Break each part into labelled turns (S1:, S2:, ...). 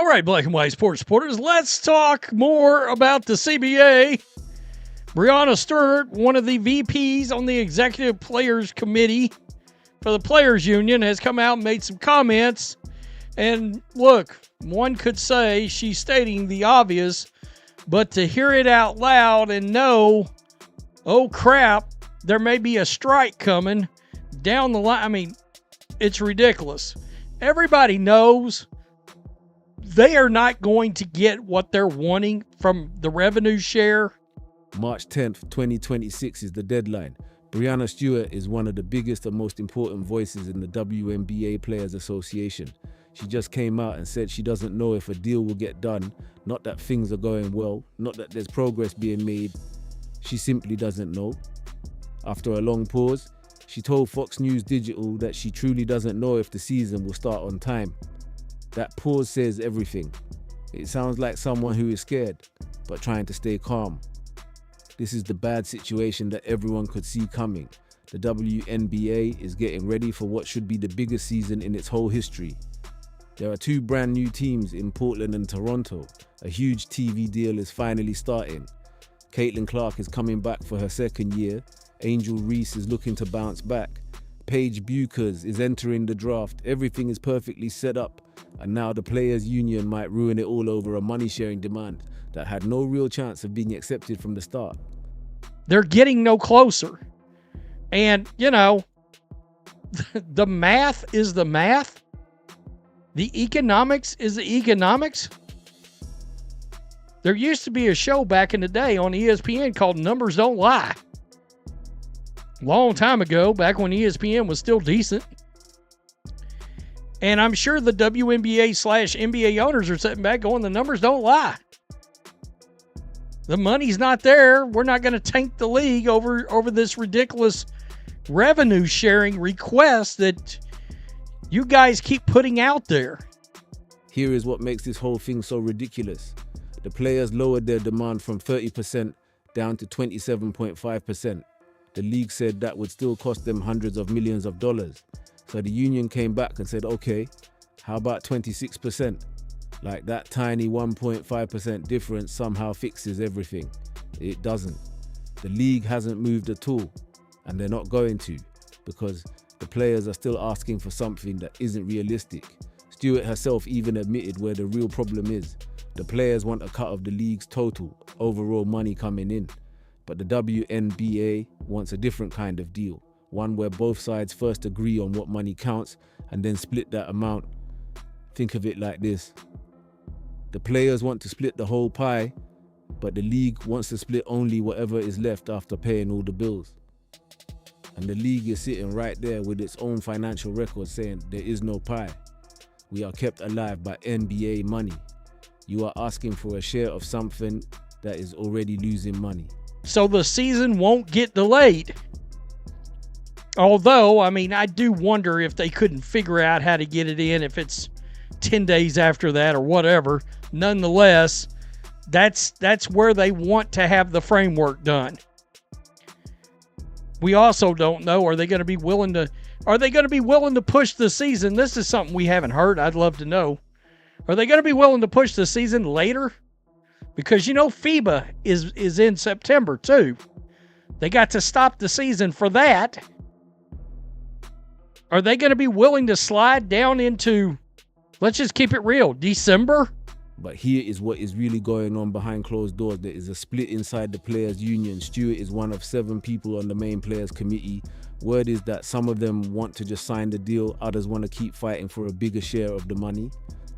S1: All right, Black and White Sports supporters, let's talk more about the CBA. Brianna Stewart, one of the VPs on the Executive Players Committee for the Players Union, has come out and made some comments. And look, one could say she's stating the obvious, but to hear it out loud and know, oh crap, there may be a strike coming down the line. I mean, it's ridiculous. Everybody knows they are not going to get what they're wanting from the revenue share.
S2: March 10th, 2026 is the deadline. Brianna Stewart is one of the biggest and most important voices in the WNBA Players Association. She just came out and said she doesn't know if a deal will get done, not that things are going well, not that there's progress being made. She simply doesn't know. After a long pause, she told Fox News Digital that she truly doesn't know if the season will start on time. That pause says everything. It sounds like someone who is scared, but trying to stay calm. This is the bad situation that everyone could see coming. The WNBA is getting ready for what should be the biggest season in its whole history. There are two brand new teams in Portland and Toronto. A huge TV deal is finally starting. Caitlin Clark is coming back for her second year. Angel Reese is looking to bounce back. Paige Buchers is entering the draft. Everything is perfectly set up. And now the Players Union might ruin it all over a money-sharing demand that had no real chance of being accepted from the start.
S1: They're getting no closer. And, you know, the math is the math. The economics is the economics. There used to be a show back in the day on ESPN called Numbers Don't Lie. Long time ago, back when ESPN was still decent. And I'm sure the WNBA/NBA owners are sitting back going, the numbers don't lie. The money's not there. We're not going to tank the league over this ridiculous revenue sharing request that you guys keep putting out there.
S2: Here is what makes this whole thing so ridiculous. The players lowered their demand from 30% down to 27.5%. The league said that would still cost them hundreds of millions of dollars. So the union came back and said, okay, how about 26%? Like that tiny 1.5% difference somehow fixes everything. It doesn't. The league hasn't moved at all, and they're not going to, because the players are still asking for something that isn't realistic. Stewart herself even admitted where the real problem is. The players want a cut of the league's total overall money coming in, but the WNBA wants a different kind of deal. One where both sides first agree on what money counts and then split that amount. Think of it like this. The players want to split the whole pie, but the league wants to split only whatever is left after paying all the bills. And the league is sitting right there with its own financial record saying there is no pie. We are kept alive by NBA money. You are asking for a share of something that is already losing money.
S1: So the season won't get delayed. Although, I mean, I do wonder if they couldn't figure out how to get it in if it's 10 days after that or whatever. Nonetheless, that's where they want to have the framework done. We also don't know, are they going to be willing to push the season? This is something we haven't heard. I'd love to know. Are they going to be willing to push the season later? Because, you know, FIBA is in September too. They got to stop the season for that. Are they going to be willing to slide down into, let's just keep it real, December?
S2: But here is what is really going on behind closed doors. There is a split inside the players' union. Stewart is one of 7 people on the main players' committee. Word is that some of them want to just sign the deal. Others want to keep fighting for a bigger share of the money.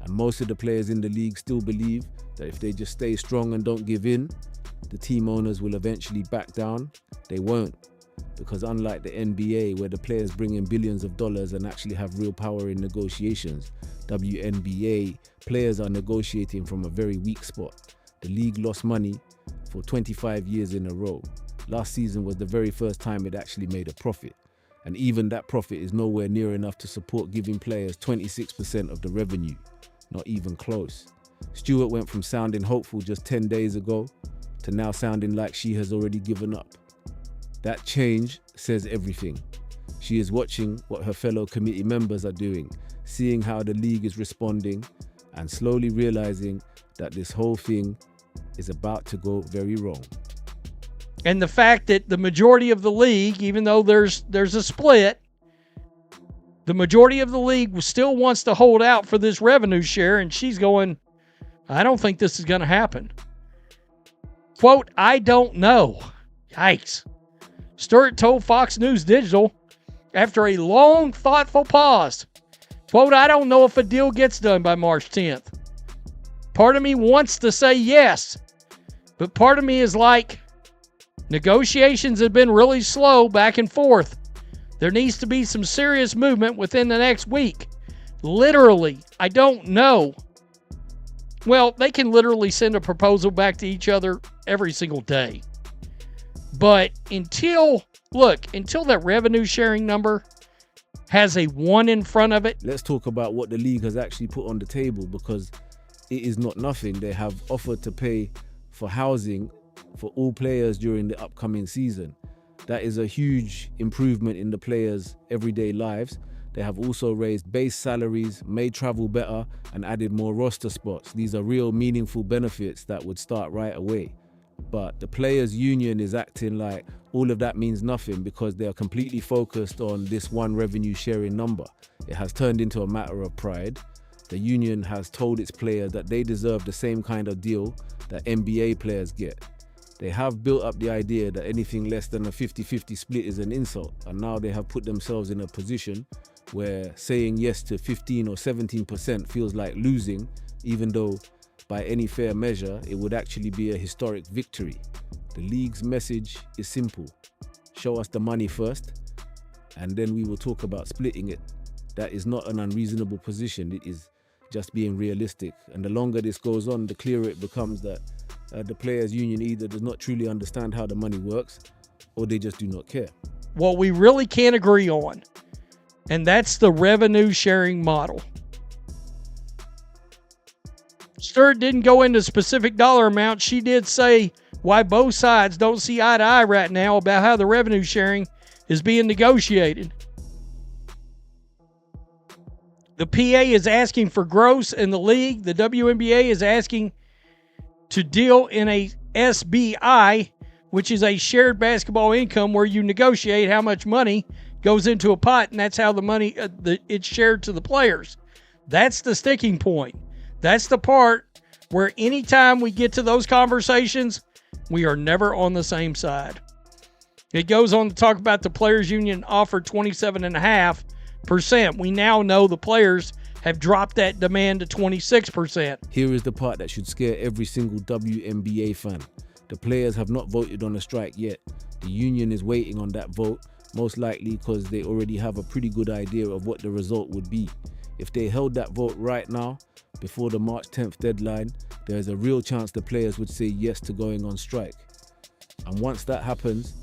S2: And most of the players in the league still believe that if they just stay strong and don't give in, the team owners will eventually back down. They won't. Because unlike the NBA, where the players bring in billions of dollars and actually have real power in negotiations, WNBA players are negotiating from a very weak spot. The league lost money for 25 years in a row. Last season was the very first time it actually made a profit. And even that profit is nowhere near enough to support giving players 26% of the revenue. Not even close. Stewart went from sounding hopeful just 10 days ago to now sounding like she has already given up. That change says everything. She is watching what her fellow committee members are doing, seeing how the league is responding, and slowly realizing that this whole thing is about to go very wrong.
S1: And the fact that the majority of the league, even though there's a split, the majority of the league still wants to hold out for this revenue share, and she's going, I don't think this is going to happen. Quote, I don't know. Yikes. Stewart told Fox News Digital after a long, thoughtful pause. Quote, I don't know if a deal gets done by March 10th. Part of me wants to say yes, but part of me is like, negotiations have been really slow back and forth. There needs to be some serious movement within the next week. Literally, I don't know. Well, they can literally send a proposal back to each other every single day. But until that revenue sharing number has a 1 in front of it.
S2: Let's talk about what the league has actually put on the table, because it is not nothing. They have offered to pay for housing for all players during the upcoming season. That is a huge improvement in the players' everyday lives. They have also raised base salaries, made travel better, and added more roster spots. These are real meaningful benefits that would start right away. But the players' union is acting like all of that means nothing because they are completely focused on this one revenue sharing number. It has turned into a matter of pride. The union has told its players that they deserve the same kind of deal that NBA players get. They have built up the idea that anything less than a 50-50 split is an insult, and now they have put themselves in a position where saying yes to 15 or 17% feels like losing, even though by any fair measure it would actually be a historic victory. The league's message is simple. Show us the money first, and then we will talk about splitting it. That is not an unreasonable position. It is just being realistic. And the longer this goes on, the clearer it becomes that the players' union either does not truly understand how the money works, or they just do not care.
S1: What we really can't agree on, and that's the revenue sharing model. Stewart didn't go into specific dollar amounts. She did say why both sides don't see eye to eye right now about how the revenue sharing is being negotiated. The PA is asking for gross in the league. The WNBA is asking to deal in a SBI, which is a shared basketball income where you negotiate how much money goes into a pot, and that's how the money it's shared to the players. That's the sticking point. That's the part where anytime we get to those conversations, we are never on the same side. It goes on to talk about the players' union offered 27.5%. We now know the players have dropped that demand to 26%.
S2: Here is the part that should scare every single WNBA fan. The players have not voted on a strike yet. The union is waiting on that vote, most likely because they already have a pretty good idea of what the result would be. If they held that vote right now, before the March 10th deadline, there is a real chance the players would say yes to going on strike. And once that happens,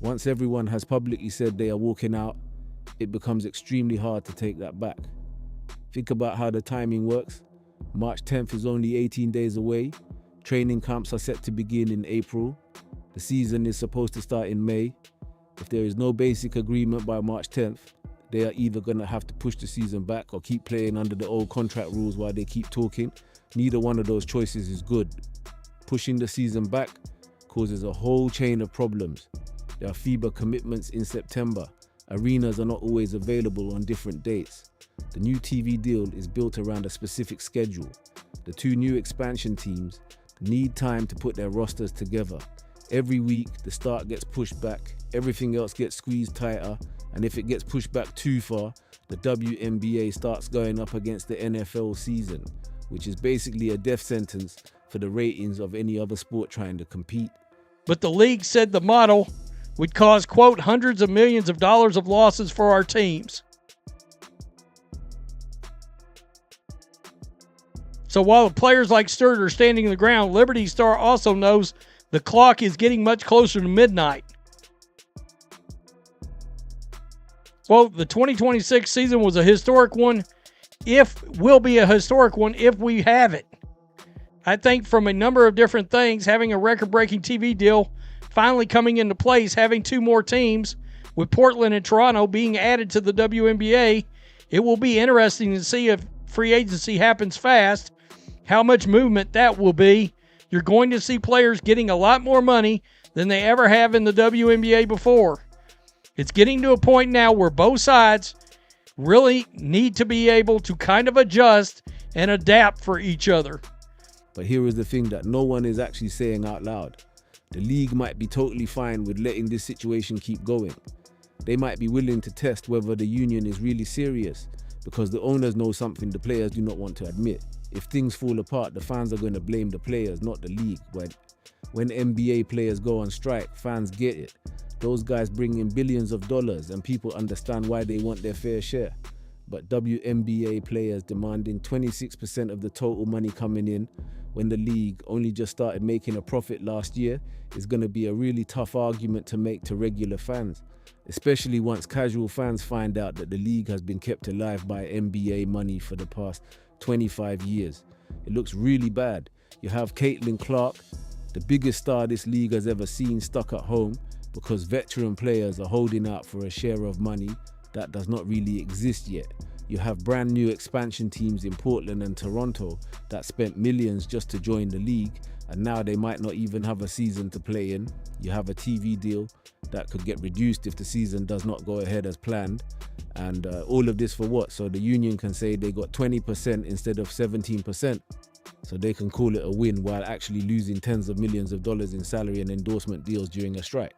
S2: once everyone has publicly said they are walking out, it becomes extremely hard to take that back. Think about how the timing works. March 10th is only 18 days away. Training camps are set to begin in April. The season is supposed to start in May. If there is no basic agreement by March 10th, they are either going to have to push the season back or keep playing under the old contract rules while they keep talking. Neither one of those choices is good. Pushing the season back causes a whole chain of problems. There are FIBA commitments in September. Arenas are not always available on different dates. The new TV deal is built around a specific schedule. The two new expansion teams need time to put their rosters together. Every week, the start gets pushed back, everything else gets squeezed tighter, and if it gets pushed back too far, the WNBA starts going up against the NFL season, which is basically a death sentence for the ratings of any other sport trying to compete.
S1: But the league said the model would cause, quote, hundreds of millions of dollars of losses for our teams. So while the players like Stewart are standing the ground, Liberty Star also knows the clock is getting much closer to midnight. Well, the 2026 season was a historic one. Will be a historic one if we have it. I think from a number of different things, having a record-breaking TV deal finally coming into place, having two more teams with Portland and Toronto being added to the WNBA, it will be interesting to see if free agency happens fast how much movement that will be. You're going to see players getting a lot more money than they ever have in the WNBA before. It's getting to a point now where both sides really need to be able to kind of adjust and adapt for each other.
S2: But here is the thing that no one is actually saying out loud. The league might be totally fine with letting this situation keep going. They might be willing to test whether the union is really serious, because the owners know something the players do not want to admit. If things fall apart, the fans are going to blame the players, not the league. When NBA players go on strike, fans get it. Those guys bring in billions of dollars and people understand why they want their fair share. But WNBA players demanding 26% of the total money coming in when the league only just started making a profit last year is going to be a really tough argument to make to regular fans, especially once casual fans find out that the league has been kept alive by NBA money for the past 25 years. It looks really bad. You have Caitlin Clark, the biggest star this league has ever seen, stuck at home because veteran players are holding out for a share of money that does not really exist yet. You have brand new expansion teams in Portland and Toronto that spent millions just to join the league, and now they might not even have a season to play in. You have a TV deal that could get reduced if the season does not go ahead as planned. And all of this for what? So the union can say they got 20% instead of 17%. So they can call it a win while actually losing tens of millions of dollars in salary and endorsement deals during a strike.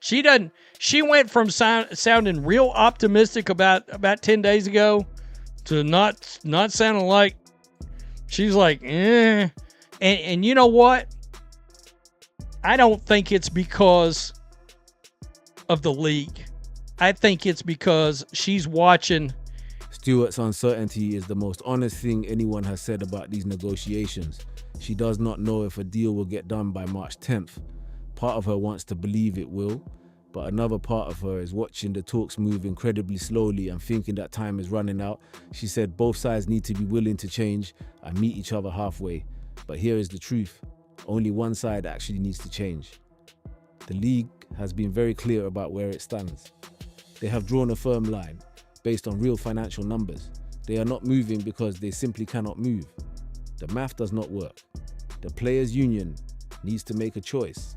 S1: She went from sounding real optimistic about 10 days ago to not sounding like, she's like, eh. And you know what? I don't think it's because of the league. I think it's because she's watching.
S2: Stewart's uncertainty is the most honest thing anyone has said about these negotiations. She does not know if a deal will get done by March 10th. Part of her wants to believe it will, but another part of her is watching the talks move incredibly slowly and thinking that time is running out. She said both sides need to be willing to change and meet each other halfway. But here is the truth. Only one side actually needs to change. The league has been very clear about where it stands. They have drawn a firm line based on real financial numbers. They are not moving because they simply cannot move. The math does not work. The players' union needs to make a choice.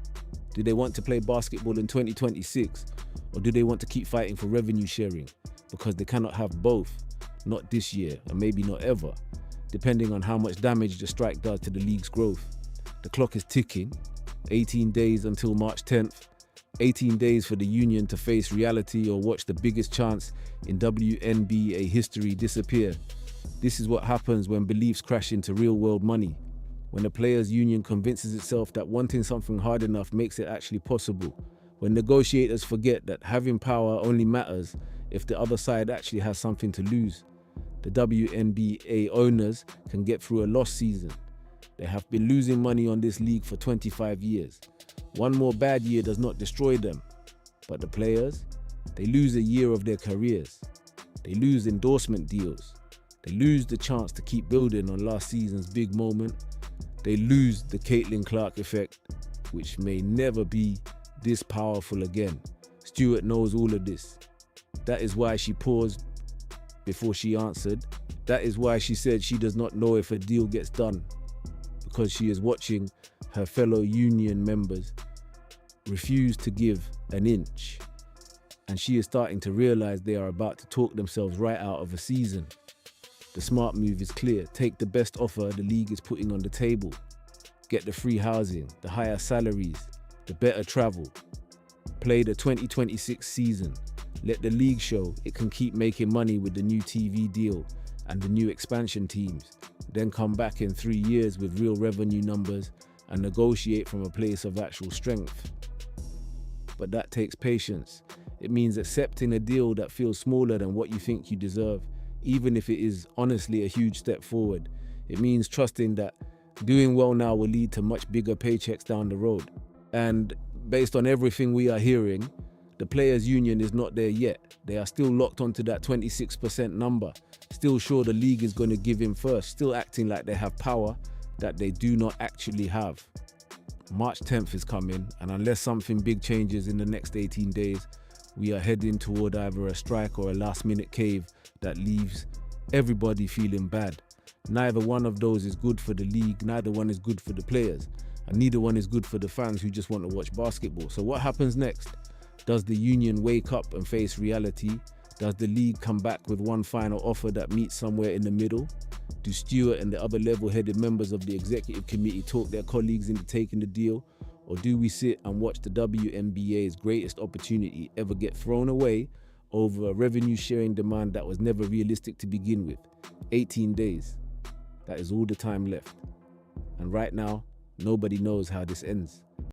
S2: Do they want to play basketball in 2026, or do they want to keep fighting for revenue sharing? Because they cannot have both, not this year and maybe not ever, depending on how much damage the strike does to the league's growth. The clock is ticking. 18 days until March 10th. 18 days for the union to face reality or watch the biggest chance in WNBA history disappear. This is what happens when beliefs crash into real-world money. When the players' union convinces itself that wanting something hard enough makes it actually possible. When negotiators forget that having power only matters if the other side actually has something to lose. The WNBA owners can get through a lost season. They have been losing money on this league for 25 years. One more bad year does not destroy them. But the players, they lose a year of their careers. They lose endorsement deals. They lose the chance to keep building on last season's big moment. They lose the Caitlin Clark effect, which may never be this powerful again. Stewart knows all of this. That is why she paused before she answered. That is why she said she does not know if a deal gets done, because she is watching her fellow union members refuse to give an inch. And she is starting to realize they are about to talk themselves right out of a season. The smart move is clear. Take the best offer the league is putting on the table. Get the free housing, the higher salaries, the better travel. Play the 2026 season. Let the league show it can keep making money with the new TV deal and the new expansion teams. Then come back in 3 years with real revenue numbers and negotiate from a place of actual strength. But that takes patience. It means accepting a deal that feels smaller than what you think you deserve, even if it is honestly a huge step forward. It means trusting that doing well now will lead to much bigger paychecks down the road. And based on everything we are hearing, the players' union is not there yet. They are still locked onto that 26% number, still sure the league is going to give in first, still acting like they have power that they do not actually have. March 10th is coming, and unless something big changes in the next 18 days, we are heading toward either a strike or a last-minute cave that leaves everybody feeling bad. Neither one of those is good for the league, neither one is good for the players, and neither one is good for the fans who just want to watch basketball. So what happens next? Does the union wake up and face reality? Does the league come back with one final offer that meets somewhere in the middle? Do Stewart and the other level-headed members of the executive committee talk their colleagues into taking the deal? Or do we sit and watch the WNBA's greatest opportunity ever get thrown away over a revenue-sharing demand that was never realistic to begin with? 18 days. That is all the time left. And right now, nobody knows how this ends.